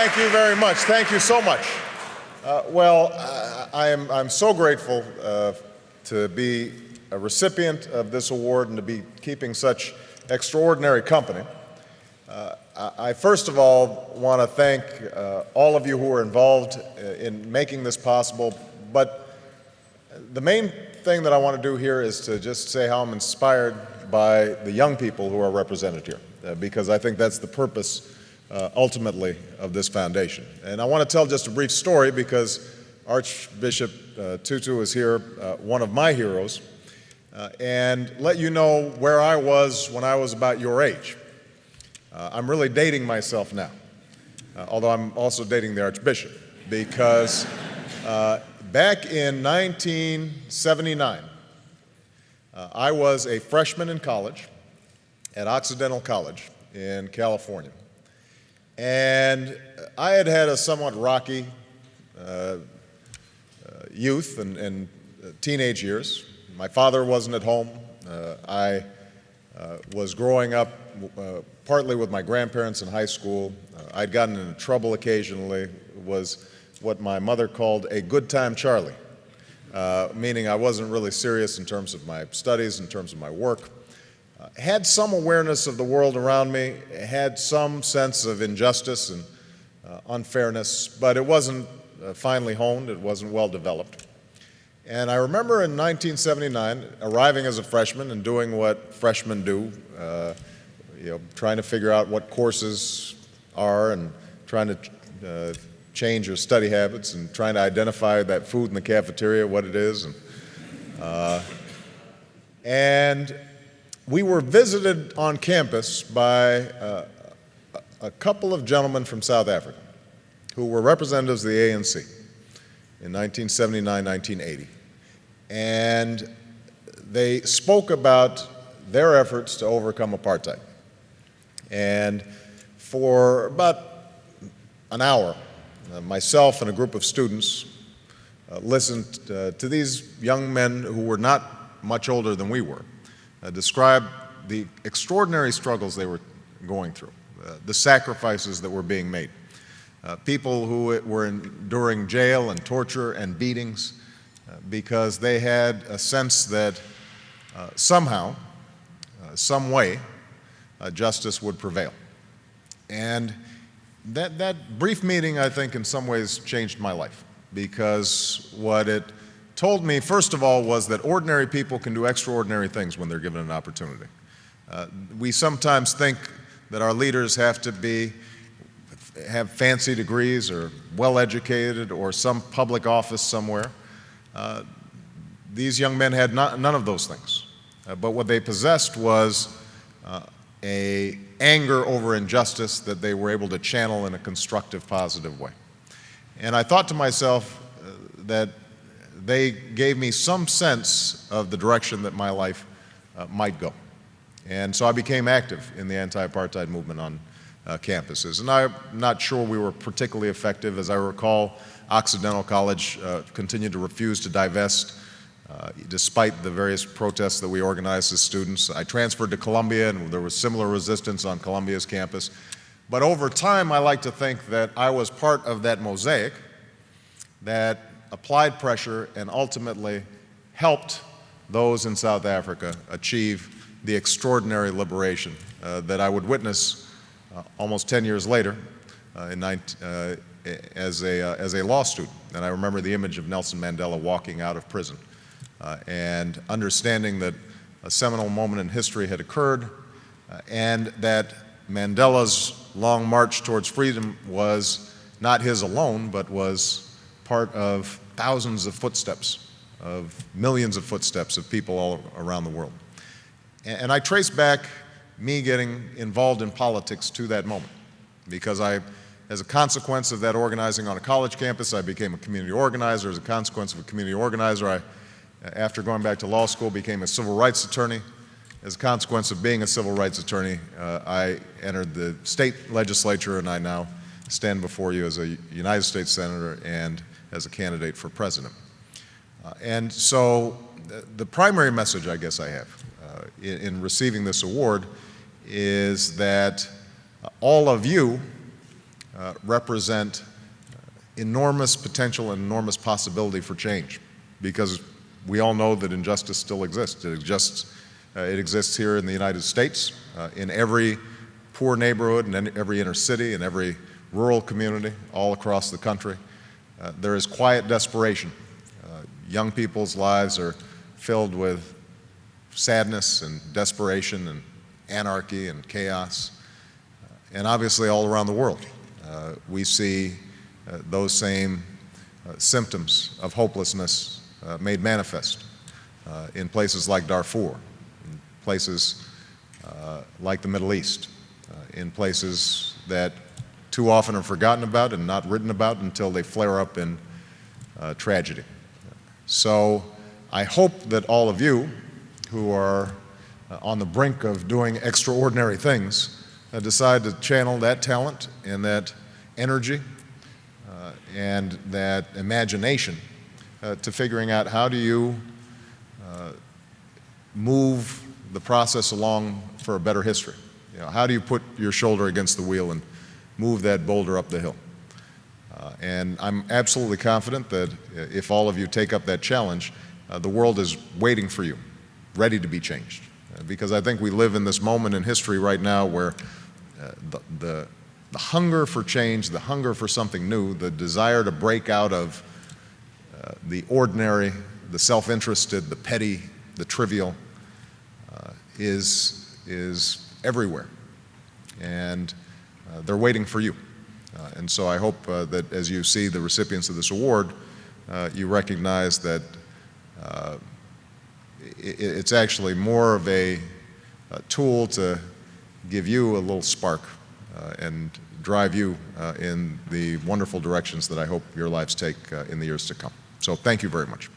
Thank you very much. Thank you so much. I'm so grateful to be a recipient of this award and to be keeping such extraordinary company. I first of all want to thank all of you who are involved in making this possible, but the main thing that I want to do here is to just say how I'm inspired by the young people who are represented here, because I think that's the purpose ultimately of this foundation. And I want to tell just a brief story because Archbishop Tutu is here, one of my heroes, and let you know where I was when I was about your age. I'm really dating myself now, although I'm also dating the Archbishop, because back in 1979, I was a freshman in college at Occidental College in California. And I had had a somewhat rocky youth and teenage years. My father wasn't at home. I was growing up partly with my grandparents in high school. I'd gotten into trouble occasionally, was what my mother called a good time Charlie, meaning I wasn't really serious in terms of my studies, in terms of my work. Had some awareness of the world around me, had some sense of injustice and unfairness, but it wasn't finely honed, it wasn't well developed. And I remember in 1979 arriving as a freshman and doing what freshmen do, trying to figure out what courses are and trying to change your study habits and trying to identify that food in the cafeteria, what it is. And we were visited on campus by a couple of gentlemen from South Africa who were representatives of the ANC in 1979, 1980. And they spoke about their efforts to overcome apartheid. And for about an hour, myself and a group of students listened to these young men who were not much older than we were describe the extraordinary struggles they were going through, the sacrifices that were being made, people who were enduring jail and torture and beatings because they had a sense that somehow, some way, justice would prevail. And that brief meeting, I think, in some ways changed my life, because what it told me, first of all, was that ordinary people can do extraordinary things when they're given an opportunity. We sometimes think that our leaders have to have fancy degrees or well-educated or some public office somewhere. These young men had none of those things. But what they possessed was an anger over injustice that they were able to channel in a constructive, positive way. And I thought to myself that they gave me some sense of the direction that my life might go. And so I became active in the anti-apartheid movement on campuses. And I'm not sure we were particularly effective. As I recall, Occidental College continued to refuse to divest despite the various protests that we organized as students. I transferred to Columbia, and there was similar resistance on Columbia's campus. But over time, I like to think that I was part of that mosaic that applied pressure and ultimately helped those in South Africa achieve the extraordinary liberation that I would witness almost 10 years later as a law student. And I remember the image of Nelson Mandela walking out of prison and understanding that a seminal moment in history had occurred and that Mandela's long march towards freedom was not his alone, but was part of thousands of footsteps, of millions of footsteps of people all around the world. And I trace back me getting involved in politics to that moment, because as a consequence of that organizing on a college campus, I became a community organizer. As a consequence of a community organizer, after going back to law school, became a civil rights attorney. As a consequence of being a civil rights attorney, I entered the state legislature, and I now stand before you as a United States Senator and as a candidate for president. And so the primary message I guess I have in receiving this award is that all of you represent enormous potential and enormous possibility for change, because we all know that injustice still exists. It exists here in the United States, in every poor neighborhood, and in every inner city, and every rural community, all across the country. There is quiet desperation. Young people's lives are filled with sadness and desperation and anarchy and chaos. And obviously all around the world, we see those same symptoms of hopelessness made manifest in places like Darfur, in places like the Middle East, in places that too often are forgotten about and not written about until they flare up in tragedy. So I hope that all of you who are on the brink of doing extraordinary things decide to channel that talent and that energy and that imagination to figuring out how do you move the process along for a better history. You know, how do you put your shoulder against the wheel and move that boulder up the hill? And I'm absolutely confident that if all of you take up that challenge, the world is waiting for you, ready to be changed. Because I think we live in this moment in history right now where the hunger for change, the hunger for something new, the desire to break out of the ordinary, the self-interested, the petty, the trivial, is everywhere. And they're waiting for you. And so I hope that as you see the recipients of this award, you recognize that it's actually more of a tool to give you a little spark and drive you in the wonderful directions that I hope your lives take in the years to come. So thank you very much.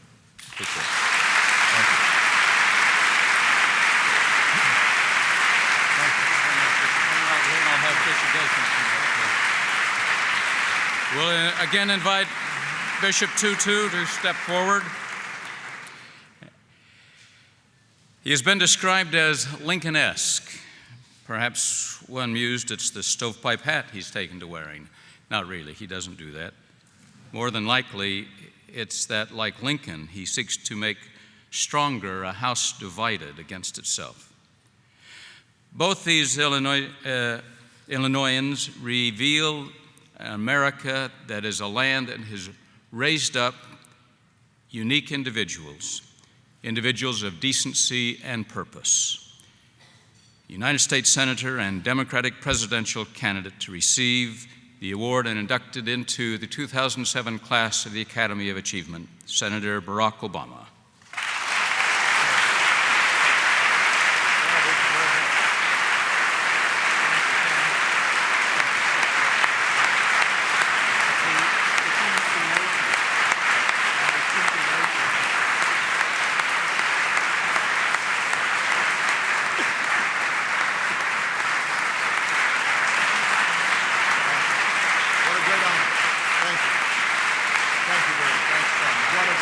Appreciate it. We'll again invite Bishop Tutu to step forward. He has been described as Lincoln-esque. Perhaps one mused it's the stovepipe hat he's taken to wearing. Not really, he doesn't do that. More than likely, it's that, like Lincoln, he seeks to make stronger a house divided against itself. Both these Illinoisans reveal America that is a land that has raised up unique individuals of decency and purpose. United States Senator and Democratic presidential candidate to receive the award and inducted into the 2007 class of the Academy of Achievement, Senator Barack Obama. What a great honor. Thank you. Thank you very much. What a